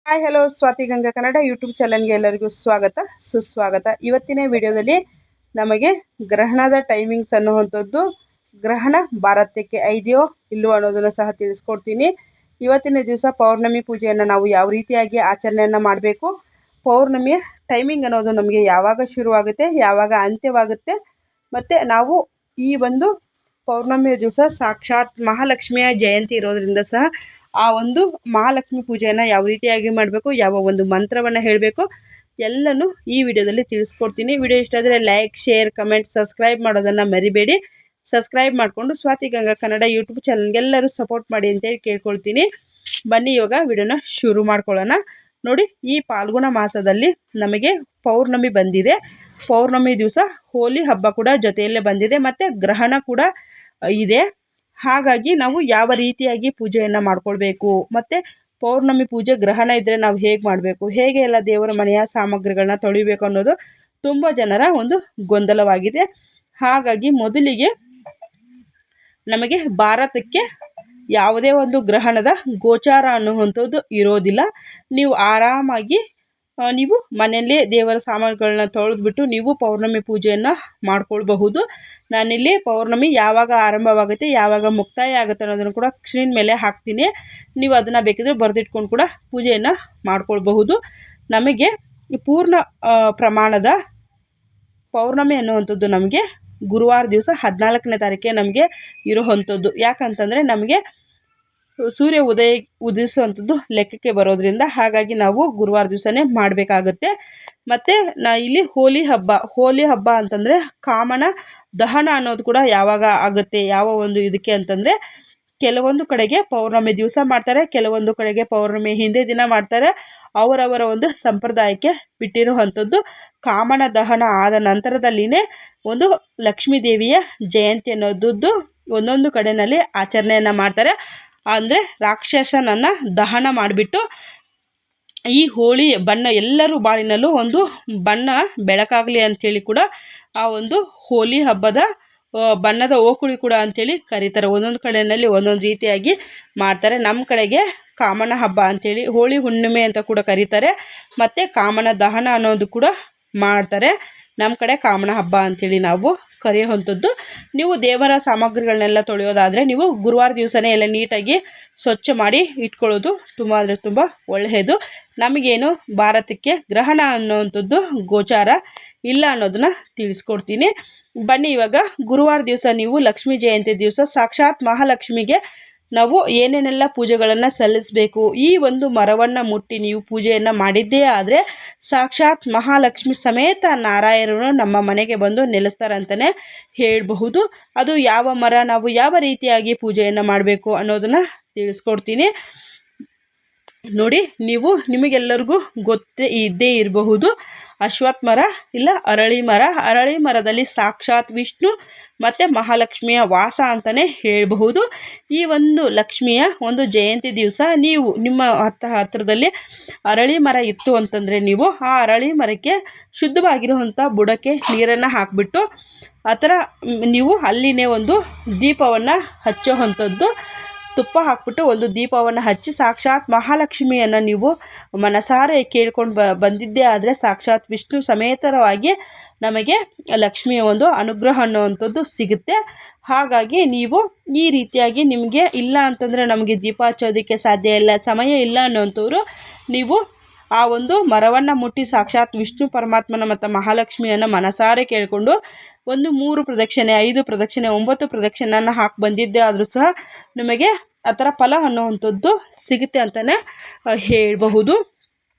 Hi hello Swathi Ganga Kannada YouTube ಚಾನಲ್ಗೆ ಎಲ್ಲರಿಗೂ ಸ್ವಾಗತ ಸುಸ್ವಾಗತ. ಇವತ್ತಿನ ವಿಡಿಯೋದಲ್ಲಿ ನಮಗೆ ಗ್ರಹಣದ ಟೈಮಿಂಗ್ಸ್ ಅನ್ನುವಂಥದ್ದು ಗ್ರಹಣ ಭಾರತಕ್ಕೆ ಇದೆಯೋ ಇಲ್ಲವೋ ಅನ್ನೋದನ್ನು ಸಹ ತಿಳಿಸ್ಕೊಡ್ತೀನಿ. ಇವತ್ತಿನ ದಿವಸ ಪೌರ್ಣಮಿ ಪೂಜೆಯನ್ನು ನಾವು ಯಾವ ರೀತಿಯಾಗಿ ಆಚರಣೆಯನ್ನು ಮಾಡಬೇಕು, ಪೌರ್ಣಮಿಯ ಟೈಮಿಂಗ್ ಅನ್ನೋದು ನಮಗೆ ಯಾವಾಗ ಶುರುವಾಗುತ್ತೆ, ಯಾವಾಗ ಅಂತ್ಯವಾಗುತ್ತೆ, ಮತ್ತು ನಾವು ಈ ಒಂದು ಪೌರ್ಣಮಿಯ ದಿವಸ ಸಾಕ್ಷಾತ್ ಮಹಾಲಕ್ಷ್ಮಿಯ ಜಯಂತಿ ಇರೋದರಿಂದ ಸಹ ಆ ಒಂದು ಮಹಾಲಕ್ಷ್ಮಿ ಪೂಜೆಯನ್ನು ಯಾವ ರೀತಿಯಾಗಿ ಮಾಡಬೇಕು, ಯಾವ ಒಂದು ಮಂತ್ರವನ್ನು ಹೇಳಬೇಕು ಎಲ್ಲನೂ ಈ ವಿಡಿಯೋದಲ್ಲಿ ತಿಳಿಸ್ಕೊಡ್ತೀನಿ. ವಿಡಿಯೋ ಇಷ್ಟ ಆದರೆ ಲೈಕ್, ಶೇರ್, ಕಮೆಂಟ್, ಸಬ್ಸ್ಕ್ರೈಬ್ ಮಾಡೋದನ್ನು ಮರಿಬೇಡಿ. ಸಬ್ಸ್ಕ್ರೈಬ್ ಮಾಡಿಕೊಂಡು ಸ್ವಾತಿ ಗಂಗಾ ಕನ್ನಡ ಯೂಟ್ಯೂಬ್ ಚಾನಲ್ಗೆಲ್ಲರೂ ಸಪೋರ್ಟ್ ಮಾಡಿ ಅಂತೇಳಿ ಕೇಳ್ಕೊಳ್ತೀನಿ. ಬನ್ನಿ ಇವಾಗ ವಿಡಿಯೋನ ಶುರು ಮಾಡ್ಕೊಳ್ಳೋಣ. ನೋಡಿ, ಈ ಫಾಲ್ಗುಣ ಮಾಸದಲ್ಲಿ ನಮಗೆ ಪೌರ್ಣಮಿ ಬಂದಿದೆ. ಪೌರ್ಣಮಿ ದಿವಸ ಹೋಲಿ ಹಬ್ಬ ಕೂಡ ಜೊತೆಯಲ್ಲೇ ಬಂದಿದೆ ಮತ್ತು ಗ್ರಹಣ ಕೂಡ ಇದೆ. ಹಾಗಾಗಿ ನಾವು ಯಾವ ರೀತಿಯಾಗಿ ಪೂಜೆಯನ್ನು ಮಾಡ್ಕೊಳ್ಬೇಕು, ಮತ್ತು ಪೌರ್ಣಮಿ ಪೂಜೆ ಗ್ರಹಣ ಇದ್ದರೆ ನಾವು ಹೇಗೆ ಮಾಡಬೇಕು, ಹೇಗೆ ಎಲ್ಲ ದೇವರ ಮನೆಯ ಸಾಮಗ್ರಿಗಳನ್ನ ತೊಳಿಬೇಕು ಅನ್ನೋದು ತುಂಬ ಜನರ ಒಂದು ಗೊಂದಲವಾಗಿದೆ. ಹಾಗಾಗಿ ಮೊದಲಿಗೆ ನಮಗೆ ಭಾರತಕ್ಕೆ ಯಾವುದೇ ಒಂದು ಗ್ರಹಣದ ಗೋಚಾರ ಅನ್ನುವಂಥದ್ದು ಇರೋದಿಲ್ಲ. ನೀವು ಆರಾಮಾಗಿ ನೀವು ಮನೆಯಲ್ಲೇ ದೇವರ ಸಾಮಾನುಗಳನ್ನ ತೊಳೆದ್ಬಿಟ್ಟು ನೀವು ಪೌರ್ಣಮಿ ಪೂಜೆಯನ್ನು ಮಾಡ್ಕೊಳ್ಬಹುದು. ನಾನಿಲ್ಲಿ ಪೌರ್ಣಮಿ ಯಾವಾಗ ಆರಂಭವಾಗುತ್ತೆ, ಯಾವಾಗ ಮುಕ್ತಾಯ ಆಗುತ್ತೆ ಅನ್ನೋದನ್ನು ಕೂಡ ಸ್ಕ್ರೀನ್ ಮೇಲೆ ಹಾಕ್ತೀನಿ. ನೀವು ಅದನ್ನು ಬೇಕಿದ್ರೆ ಬರೆದಿಟ್ಕೊಂಡು ಕೂಡ ಪೂಜೆಯನ್ನು ಮಾಡ್ಕೊಳ್ಬಹುದು. ನಮಗೆ ಪೂರ್ಣ ಪ್ರಮಾಣದ ಪೌರ್ಣಮಿ ಅನ್ನುವಂಥದ್ದು ನಮಗೆ ಗುರುವಾರ ದಿವಸ 14ನೇ ತಾರೀಕಿಗೆ ನಮಗೆ ಇರೋವಂಥದ್ದು. ಯಾಕಂತಂದರೆ ನಮಗೆ ಸೂರ್ಯ ಉದಿಸುವಂಥದ್ದು ಲೆಕ್ಕಕ್ಕೆ ಬರೋದ್ರಿಂದ ಹಾಗಾಗಿ ನಾವು ಗುರುವಾರ ದಿವಸನೇ ಮಾಡಬೇಕಾಗುತ್ತೆ. ಮತ್ತು ಇಲ್ಲಿ ಹೋಲಿ ಹಬ್ಬ ಅಂತಂದರೆ ಕಾಮನ ದಹನ ಅನ್ನೋದು ಕೂಡ ಯಾವಾಗ ಆಗುತ್ತೆ, ಯಾವ ಒಂದು ಇದಕ್ಕೆ ಅಂತಂದರೆ ಕೆಲವೊಂದು ಕಡೆಗೆ ಪೌರ್ಣಮಿ ದಿವಸ ಮಾಡ್ತಾರೆ, ಕೆಲವೊಂದು ಕಡೆಗೆ ಪೌರ್ಣಮಿ ಹಿಂದೆ ದಿನ ಮಾಡ್ತಾರೆ. ಅವರವರ ಒಂದು ಸಂಪ್ರದಾಯಕ್ಕೆ ಬಿಟ್ಟಿರುವಂಥದ್ದು. ಕಾಮನ ದಹನ ಆದ ನಂತರದಲ್ಲಿನೇ ಒಂದು ಲಕ್ಷ್ಮೀ ದೇವಿಯ ಜಯಂತಿ ಅನ್ನೋದು ಒಂದೊಂದು ಕಡೆಯಲ್ಲಿ ಆಚರಣೆಯನ್ನು ಮಾಡ್ತಾರೆ. ಅಂದರೆ ರಾಕ್ಷಸನನ್ನು ದಹನ ಮಾಡಿಬಿಟ್ಟು ಈ ಹೋಳಿ ಬಣ್ಣ ಎಲ್ಲರೂ ಬಾಳಿನಲ್ಲೂ ಒಂದು ಬಣ್ಣ ಬೆಳಕಾಗಲಿ ಅಂಥೇಳಿ ಕೂಡ ಆ ಒಂದು ಹೋಲಿ ಹಬ್ಬದ ಬಣ್ಣದ ಓಕುಳಿ ಕೂಡ ಅಂಥೇಳಿ ಕರೀತಾರೆ. ಒಂದೊಂದು ಕಡೆಯಲ್ಲಿ ಒಂದೊಂದು ರೀತಿಯಾಗಿ ಮಾಡ್ತಾರೆ. ನಮ್ಮ ಕಡೆಗೆ ಕಾಮನ ಹಬ್ಬ ಅಂಥೇಳಿ, ಹೋಳಿ ಹುಣ್ಣಿಮೆ ಅಂತ ಕೂಡ ಕರೀತಾರೆ, ಮತ್ತು ಕಾಮನ ದಹನ ಅನ್ನೋದು ಕೂಡ ಮಾಡ್ತಾರೆ. ನಮ್ಮ ಕಡೆ ಕಾಮನ ಹಬ್ಬ ಅಂಥೇಳಿ ನಾವು ಕರೆಯುವಂಥದ್ದು. ನೀವು ದೇವರ ಸಾಮಗ್ರಿಗಳನ್ನೆಲ್ಲ ತೊಳೆಯೋದಾದರೆ ನೀವು ಗುರುವಾರ ದಿವಸನೇ ಎಲ್ಲ ನೀಟಾಗಿ ಸ್ವಚ್ಛ ಮಾಡಿ ಇಟ್ಕೊಳ್ಳೋದು ತುಂಬ ಅಂದರೆ ತುಂಬ ಒಳ್ಳೆಯದು. ನಮಗೇನು ಭಾರತಕ್ಕೆ ಗ್ರಹಣ ಅನ್ನೋವಂಥದ್ದು ಗೋಚಾರ ಇಲ್ಲ ಅನ್ನೋದನ್ನು ತಿಳಿಸ್ಕೊಡ್ತೀನಿ. ಬನ್ನಿ ಇವಾಗ ಗುರುವಾರ ದಿವಸ ನೀವು ಲಕ್ಷ್ಮೀ ಜಯಂತಿ ದಿವಸ ಸಾಕ್ಷಾತ್ ಮಹಾಲಕ್ಷ್ಮಿಗೆ ನಾವು ಏನೇನೆಲ್ಲ ಪೂಜೆಗಳನ್ನು ಸಲ್ಲಿಸಬೇಕು, ಈ ಒಂದು ಮರವನ್ನು ಮುಟ್ಟಿ ನೀವು ಪೂಜೆಯನ್ನು ಮಾಡಿದ್ದೇ ಆದರೆ ಸಾಕ್ಷಾತ್ ಮಹಾಲಕ್ಷ್ಮಿ ಸಮೇತ ನಾರಾಯಣರು ನಮ್ಮ ಮನೆಗೆ ಬಂದು ನೆಲೆಸ್ತಾರಂತಲೇ ಹೇಳಬಹುದು. ಅದು ಯಾವ ಮರ, ನಾವು ಯಾವ ರೀತಿಯಾಗಿ ಪೂಜೆಯನ್ನು ಮಾಡಬೇಕು ಅನ್ನೋದನ್ನು ತಿಳಿಸ್ಕೊಡ್ತೀನಿ. ನೋಡಿ, ನಿಮಗೆಲ್ಲರಿಗೂ ಇದ್ದೇ ಇರಬಹುದು, ಅಶ್ವತ್ಥ ಮರ ಇಲ್ಲ ಅರಳಿ ಮರದಲ್ಲಿ ಸಾಕ್ಷಾತ್ ವಿಷ್ಣು ಮತ್ತು ಮಹಾಲಕ್ಷ್ಮಿಯ ವಾಸ ಅಂತಲೇ ಹೇಳಬಹುದು. ಈ ಒಂದು ಲಕ್ಷ್ಮಿಯ ಒಂದು ಜಯಂತಿ ದಿವಸ ನೀವು ನಿಮ್ಮ ಹತ್ತಿರದಲ್ಲಿ ಅರಳಿ ಮರ ಇತ್ತು ಅಂತಂದರೆ ನೀವು ಆ ಅರಳಿ ಮರಕ್ಕೆ ಶುದ್ಧವಾಗಿರುವಂಥ ಬುಡಕ್ಕೆ ನೀರನ್ನು ಹಾಕಿಬಿಟ್ಟು ಆ ಥರ ನೀವು ಅಲ್ಲಿನೇ ಒಂದು ದೀಪವನ್ನು ಹಚ್ಚೋವಂಥದ್ದು. ತುಪ್ಪ ಹಾಕ್ಬಿಟ್ಟು ಒಂದು ದೀಪವನ್ನು ಹಚ್ಚಿ ಸಾಕ್ಷಾತ್ ಮಹಾಲಕ್ಷ್ಮಿಯನ್ನು ನೀವು ಮನಸಾರೆ ಕೇಳ್ಕೊಂಡು ಬಂದಿದ್ದೇ ಆದರೆ ಸಾಕ್ಷಾತ್ ವಿಷ್ಣು ಸಮೇತರವಾಗಿ ನಮಗೆ ಲಕ್ಷ್ಮಿಯ ಒಂದು ಅನುಗ್ರಹ ಅನ್ನುವಂಥದ್ದು ಸಿಗುತ್ತೆ. ಹಾಗಾಗಿ ನೀವು ಈ ರೀತಿಯಾಗಿ ನಿಮಗೆ ಇಲ್ಲ ಅಂತಂದರೆ ನಮಗೆ ದೀಪ ಹಚ್ಚೋದಕ್ಕೆ ಸಾಧ್ಯ ಇಲ್ಲ, ಸಮಯ ಇಲ್ಲ ಅನ್ನೋಂಥವ್ರು ನೀವು ಆ ಒಂದು ಮರವನ್ನು ಮುಟ್ಟಿ ಸಾಕ್ಷಾತ್ ವಿಷ್ಣು ಪರಮಾತ್ಮನ ಮತ್ತು ಮಹಾಲಕ್ಷ್ಮಿಯನ್ನು ಮನಸಾರೆ ಕೇಳಿಕೊಂಡು ಒಂದು 3 ಪ್ರದಕ್ಷಿಣೆ, 5 ಪ್ರದಕ್ಷಿಣೆ, 9 ಪ್ರದಕ್ಷಿಣೆಯನ್ನು ಹಾಕಿ ಬಂದಿದ್ದೇ ಆದರೂ ಸಹ ನಿಮಗೆ ಆ ಥರ ಫಲ ಅನ್ನುವಂಥದ್ದು ಸಿಗುತ್ತೆ ಅಂತಲೇ ಹೇಳಬಹುದು.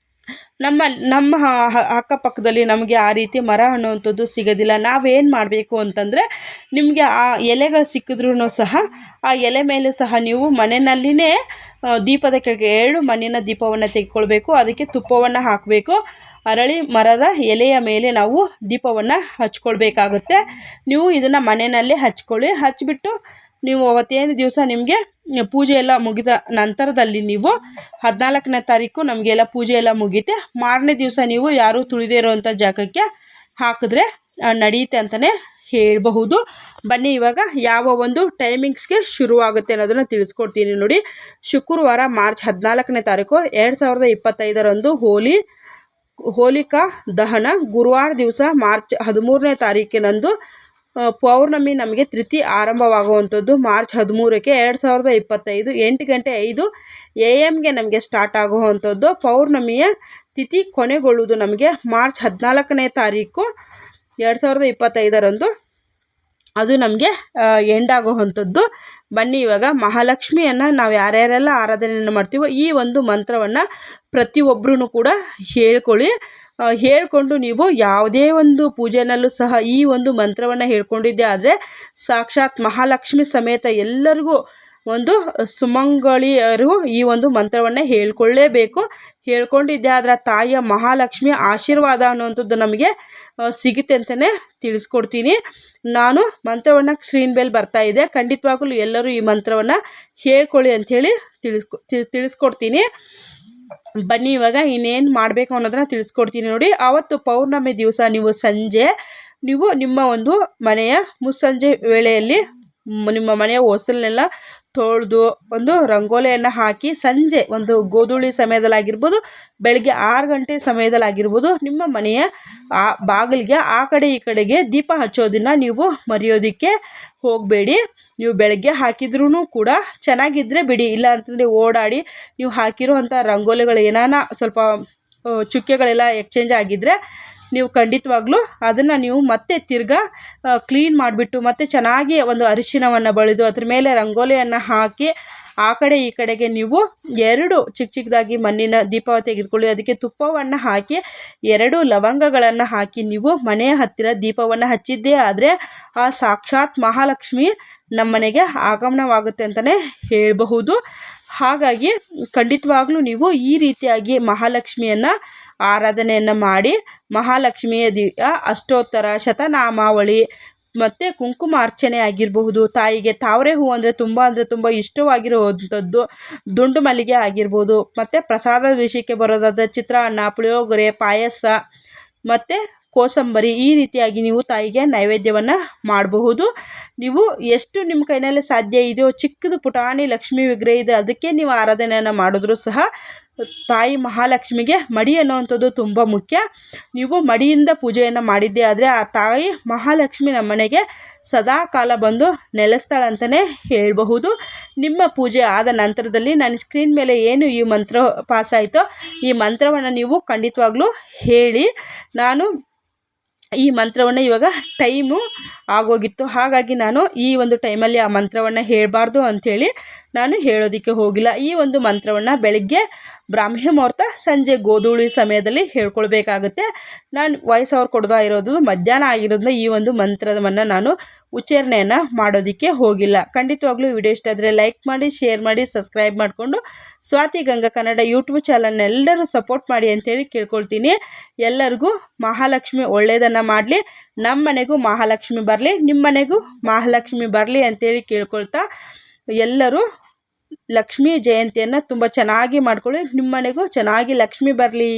ನಮ್ಮ ಅಕ್ಕಪಕ್ಕದಲ್ಲಿ ನಮಗೆ ಆ ರೀತಿ ಮರ ಅನ್ನುವಂಥದ್ದು ಸಿಗೋದಿಲ್ಲ. ನಾವೇನು ಮಾಡಬೇಕು ಅಂತಂದರೆ ನಿಮಗೆ ಆ ಎಲೆಗಳು ಸಿಕ್ಕಿದ್ರೂ ಸಹ ಆ ಎಲೆ ಮೇಲೆ ಸಹ ನೀವು ಮನೆಯಲ್ಲಿನೇ ದೀಪದ ಕೆಳಗೆ 2 ಮಣ್ಣಿನ ದೀಪವನ್ನು ತೆಗೆದುಕೊಳ್ಬೇಕು. ಅದಕ್ಕೆ ತುಪ್ಪವನ್ನು ಹಾಕಬೇಕು. ಅರಳಿ ಮರದ ಎಲೆಯ ಮೇಲೆ ನಾವು ದೀಪವನ್ನು ಹಚ್ಕೊಳ್ಬೇಕಾಗುತ್ತೆ. ನೀವು ಇದನ್ನು ಮನೆಯಲ್ಲೇ ಹಚ್ಚಿಬಿಟ್ಟು ನೀವು ಅವತ್ತೇನು ದಿವಸ ನಿಮಗೆ ಪೂಜೆ ಎಲ್ಲ ಮುಗಿದ ನಂತರದಲ್ಲಿ ನೀವು 14ನೇ ತಾರೀಕು ನಮಗೆಲ್ಲ ಪೂಜೆ ಎಲ್ಲ ಮುಗಿತೆ, ಮಾರನೇ ದಿವಸ ನೀವು ಯಾರೂ ತುಳಿದೇ ಇರೋವಂಥ ಜಾಗಕ್ಕೆ ಹಾಕಿದ್ರೆ ನಡೆಯುತ್ತೆ ಅಂತಲೇ ಹೇಳಬಹುದು. ಬನ್ನಿ ಇವಾಗ ಯಾವ ಒಂದು ಟೈಮಿಂಗ್ಸ್ಗೆ ಶುರುವಾಗುತ್ತೆ ಅನ್ನೋದನ್ನು ತಿಳಿಸ್ಕೊಡ್ತೀನಿ ನೋಡಿ. ಶುಕ್ರವಾರ ಮಾರ್ಚ್ 14ನೇ ತಾರೀಕು 2025ರಂದು ಹೋಲಿಕಾ ದಹನ. ಗುರುವಾರ ದಿವಸ ಮಾರ್ಚ್ 13ನೇ ತಾರೀಕಿನಂದು ಪೌರ್ಣಮಿ ನಮಗೆ ತಿಥಿ ಆರಂಭವಾಗುವಂಥದ್ದು ಮಾರ್ಚ್ 13ಕ್ಕೆ 2025 8:05 AM ನಮಗೆ ಸ್ಟಾರ್ಟ್ ಆಗುವಂಥದ್ದು. ಪೌರ್ಣಮಿಯ ತಿಥಿ ಕೊನೆಗೊಳ್ಳುವುದು ನಮಗೆ ಮಾರ್ಚ್ 14ನೇ ತಾರೀಕು 2025ರಂದು ಅದು ನಮಗೆ ಎಂಡ್ ಆಗುವಂಥದ್ದು. ಬನ್ನಿ ಇವಾಗ ಮಹಾಲಕ್ಷ್ಮಿಯನ್ನು ನಾವು ಯಾರ್ಯಾರೆಲ್ಲ ಆರಾಧನೆಯನ್ನು ಮಾಡ್ತೀವೋ ಈ ಒಂದು ಮಂತ್ರವನ್ನು ಪ್ರತಿಯೊಬ್ಬರೂ ಕೂಡ ಹೇಳ್ಕೊಂಡು ನೀವು ಯಾವುದೇ ಒಂದು ಪೂಜೆನಲ್ಲೂ ಸಹ ಈ ಒಂದು ಮಂತ್ರವನ್ನು ಹೇಳ್ಕೊಂಡಿದ್ದೆ ಆದರೆ ಸಾಕ್ಷಾತ್ ಮಹಾಲಕ್ಷ್ಮಿ ಸಮೇತ ಎಲ್ಲರಿಗೂ ಒಂದು ಸುಮಂಗಳಿಯರು ಈ ಒಂದು ಮಂತ್ರವನ್ನು ಹೇಳ್ಕೊಳ್ಳೇಬೇಕು. ಹೇಳ್ಕೊಂಡಿದ್ದೆ ಆದರೆ ತಾಯಿಯ ಮಹಾಲಕ್ಷ್ಮಿಯ ಆಶೀರ್ವಾದ ಅನ್ನುವಂಥದ್ದು ನಮಗೆ ಸಿಗುತ್ತೆ ಅಂತಲೇ ತಿಳಿಸ್ಕೊಡ್ತೀನಿ. ನಾನು ಮಂತ್ರವನ್ನು ಸ್ಕ್ರೀನ್ ಮೇಲೆ ಬರ್ತಾ ಇದೆ, ಖಂಡಿತವಾಗಲೂ ಎಲ್ಲರೂ ಈ ಮಂತ್ರವನ್ನು ಹೇಳ್ಕೊಳ್ಳಿ ಅಂಥೇಳಿ ತಿಳಿಸ್ಕೊಡ್ತೀನಿ. ಬನ್ನಿ ಇವಾಗ ಇನ್ನೇನು ಮಾಡಬೇಕು ಅನ್ನೋದನ್ನು ತಿಳಿಸ್ಕೊಡ್ತೀನಿ ನೋಡಿ. ಆವತ್ತು ಪೌರ್ಣಮಿ ದಿವಸ ನೀವು ಸಂಜೆ ನಿಮ್ಮ ಒಂದು ಮನೆಯ ಮುಸ್ಸಂಜೆ ವೇಳೆಯಲ್ಲಿ ನಿಮ್ಮ ಮನೆಯ ಹೊಸಲನ್ನೆಲ್ಲ ತೊಳೆದು ಒಂದು ರಂಗೋಲಿಯನ್ನು ಹಾಕಿ ಸಂಜೆ ಒಂದು ಗೋಧೂಳಿ ಸಮಯದಲ್ಲಾಗಿರ್ಬೋದು, ಬೆಳಗ್ಗೆ 6 ಗಂಟೆ ಸಮಯದಲ್ಲಾಗಿರ್ಬೋದು, ನಿಮ್ಮ ಮನೆಯ ಬಾಗಿಲಿಗೆ ಆ ಕಡೆ ಈ ಕಡೆಗೆ ದೀಪ ಹಚ್ಚೋದನ್ನು ನೀವು ಮರೆಯೋದಕ್ಕೆ ಹೋಗಬೇಡಿ. ನೀವು ಬೆಳಗ್ಗೆ ಹಾಕಿದ್ರೂ ಕೂಡ ಚೆನ್ನಾಗಿದ್ದರೆ ಬಿಡಿ, ಇಲ್ಲ ಅಂತಂದರೆ ಓಡಾಡಿ ನೀವು ಹಾಕಿರೋವಂಥ ರಂಗೋಲಿಗಳು ಏನಾನ ಸ್ವಲ್ಪ ಚುಕ್ಕೆಗಳೆಲ್ಲ ಎಕ್ಸ್ಚೇಂಜ್ ಆಗಿದ್ದರೆ ನೀವು ಖಂಡಿತವಾಗ್ಲೂ ಅದನ್ನು ನೀವು ಮತ್ತೆ ತಿರ್ಗಾ ಕ್ಲೀನ್ ಮಾಡಿಬಿಟ್ಟು ಮತ್ತೆ ಚೆನ್ನಾಗಿ ಒಂದು ಅರಿಶಿನವನ್ನು ಬಳಿದು ಅದ್ರ ಮೇಲೆ ರಂಗೋಲಿಯನ್ನು ಹಾಕಿ ಆ ಕಡೆ ಈ ಕಡೆಗೆ ನೀವು 2 ಚಿಕ್ಕದಾಗಿ ಮಣ್ಣಿನ ದೀಪ ತೆಗೆದುಕೊಳ್ಳಿ. ಅದಕ್ಕೆ ತುಪ್ಪವನ್ನು ಹಾಕಿ 2 ಲವಂಗಗಳನ್ನು ಹಾಕಿ ನೀವು ಮನೆಯ ಹತ್ತಿರ ದೀಪವನ್ನು ಹಚ್ಚಿದ್ದೇ ಆದರೆ ಆ ಸಾಕ್ಷಾತ್ ಮಹಾಲಕ್ಷ್ಮಿ ನಮ್ಮನೆಗೆ ಆಗಮನವಾಗುತ್ತೆ ಅಂತಲೇ ಹೇಳಬಹುದು. ಹಾಗಾಗಿ ಖಂಡಿತವಾಗ್ಲೂ ನೀವು ಈ ರೀತಿಯಾಗಿ ಮಹಾಲಕ್ಷ್ಮಿಯನ್ನು ಆರಾಧನೆಯನ್ನು ಮಾಡಿ ಮಹಾಲಕ್ಷ್ಮಿಯ ಅಷ್ಟೋತ್ತರ ಶತನಾಮಾವಳಿ ಮತ್ತು ಕುಂಕುಮಾರ್ಚನೆ ಆಗಿರಬಹುದು, ತಾಯಿಗೆ ತಾವರೆ ಹೂವು ಅಂದರೆ ತುಂಬ ಇಷ್ಟವಾಗಿರುವಂಥದ್ದು ದುಂಡು ಮಲ್ಲಿಗೆ ಆಗಿರ್ಬೋದು, ಮತ್ತು ಪ್ರಸಾದ ವಿಷಯಕ್ಕೆ ಬರೋದಾದ ಚಿತ್ರಾನ್ನ, ಪುಳಿಯೋಗರೆ, ಪಾಯಸ ಮತ್ತು ಕೋಸಂಬರಿ ಈ ರೀತಿಯಾಗಿ ನೀವು ತಾಯಿಗೆ ನೈವೇದ್ಯವನ್ನು ಮಾಡಬಹುದು. ನೀವು ಎಷ್ಟು ನಿಮ್ಮ ಕೈಯಲ್ಲಿ ಸಾಧ್ಯ ಇದೆಯೋ ಚಿಕ್ಕದು ಪುಟಾಣಿ ಲಕ್ಷ್ಮೀ ವಿಗ್ರಹ ಇದೆ ಅದಕ್ಕೆ ನೀವು ಆರಾಧನೆಯನ್ನು ಮಾಡಿದ್ರೂ ಸಹ ತಾಯಿ ಮಹಾಲಕ್ಷ್ಮಿಗೆ ಮಡಿ ಅನ್ನುವಂಥದ್ದು ತುಂಬ ಮುಖ್ಯ. ನೀವು ಮಡಿಯಿಂದ ಪೂಜೆಯನ್ನು ಮಾಡಿದ್ದೇ ಆದರೆ ಆ ತಾಯಿ ಮಹಾಲಕ್ಷ್ಮಿ ನಮ್ಮನೆಗೆ ಸದಾ ಕಾಲ ಬಂದು ನೆಲೆಸ್ತಾಳಂತಲೇ ಹೇಳಬಹುದು. ನಿಮ್ಮ ಪೂಜೆ ಆದ ನಂತರದಲ್ಲಿ ನನ್ನ ಸ್ಕ್ರೀನ್ ಮೇಲೆ ಏನು ಈ ಮಂತ್ರ ಪಾಸ್ ಆಯಿತೋ ಈ ಮಂತ್ರವನ್ನು ನೀವು ಖಂಡಿತವಾಗ್ಲೂ ಹೇಳಿ. ನಾನು ಈ ಮಂತ್ರವನ್ನು ಇವಾಗ ಟೈಮು ಆಗೋಗಿತ್ತು, ಹಾಗಾಗಿ ನಾನು ಈ ಒಂದು ಟೈಮಲ್ಲಿ ಆ ಮಂತ್ರವನ್ನು ಹೇಳಬಾರ್ದು ಅಂಥೇಳಿ ನಾನು ಹೇಳೋದಕ್ಕೆ ಹೋಗಿಲ್ಲ. ಈ ಒಂದು ಮಂತ್ರವನ್ನು ಬೆಳಗ್ಗೆ ಬ್ರಾಹ್ಮಿ ಮುಹೂರ್ತ, ಸಂಜೆ ಗೋಧೂಳಿ ಸಮಯದಲ್ಲಿ ಹೇಳ್ಕೊಳ್ಬೇಕಾಗುತ್ತೆ. ನಾನು ವಾಯ್ಸ್ ಓವರ್ ಕೊಡ್ತಾ ಇರೋದು ಮಧ್ಯಾಹ್ನ ಆಗಿರೋದ್ರಿಂದ ಈ ಒಂದು ಮಂತ್ರವನ್ನು ನಾನು ಉಚ್ಚಾರಣೆಯನ್ನು ಮಾಡೋದಕ್ಕೆ ಹೋಗಿಲ್ಲ. ಖಂಡಿತವಾಗ್ಲೂ ವಿಡಿಯೋ ಇಷ್ಟ ಆದರೆ ಲೈಕ್ ಮಾಡಿ, ಶೇರ್ ಮಾಡಿ, ಸಬ್ಸ್ಕ್ರೈಬ್ ಮಾಡಿಕೊಂಡು ಸ್ವಾತಿ ಗಂಗಾ ಕನ್ನಡ ಯೂಟ್ಯೂಬ್ ಚಾನಲ್ನ ಎಲ್ಲರೂ ಸಪೋರ್ಟ್ ಮಾಡಿ ಅಂತೇಳಿ ಕೇಳ್ಕೊಳ್ತೀನಿ. ಎಲ್ಲರಿಗೂ ಮಹಾಲಕ್ಷ್ಮಿ ಒಳ್ಳೆಯದನ್ನು ಮಾಡಲಿ, ನಮ್ಮ ಮನೆಗೂ ಮಹಾಲಕ್ಷ್ಮಿ ಬರಲಿ, ನಿಮ್ಮ ಮನೆಗೂ ಮಹಾಲಕ್ಷ್ಮಿ ಬರಲಿ ಅಂತೇಳಿ ಕೇಳ್ಕೊಳ್ತಾ ಎಲ್ಲರೂ ಲಕ್ಷ್ಮೀ ಜಯಂತಿಯನ್ನು ತುಂಬ ಚೆನ್ನಾಗಿ ಮಾಡ್ಕೊಳ್ಳಿ. ನಿಮ್ಮ ಮನೆಗೂ ಚೆನ್ನಾಗಿ ಲಕ್ಷ್ಮಿ ಬರಲಿ.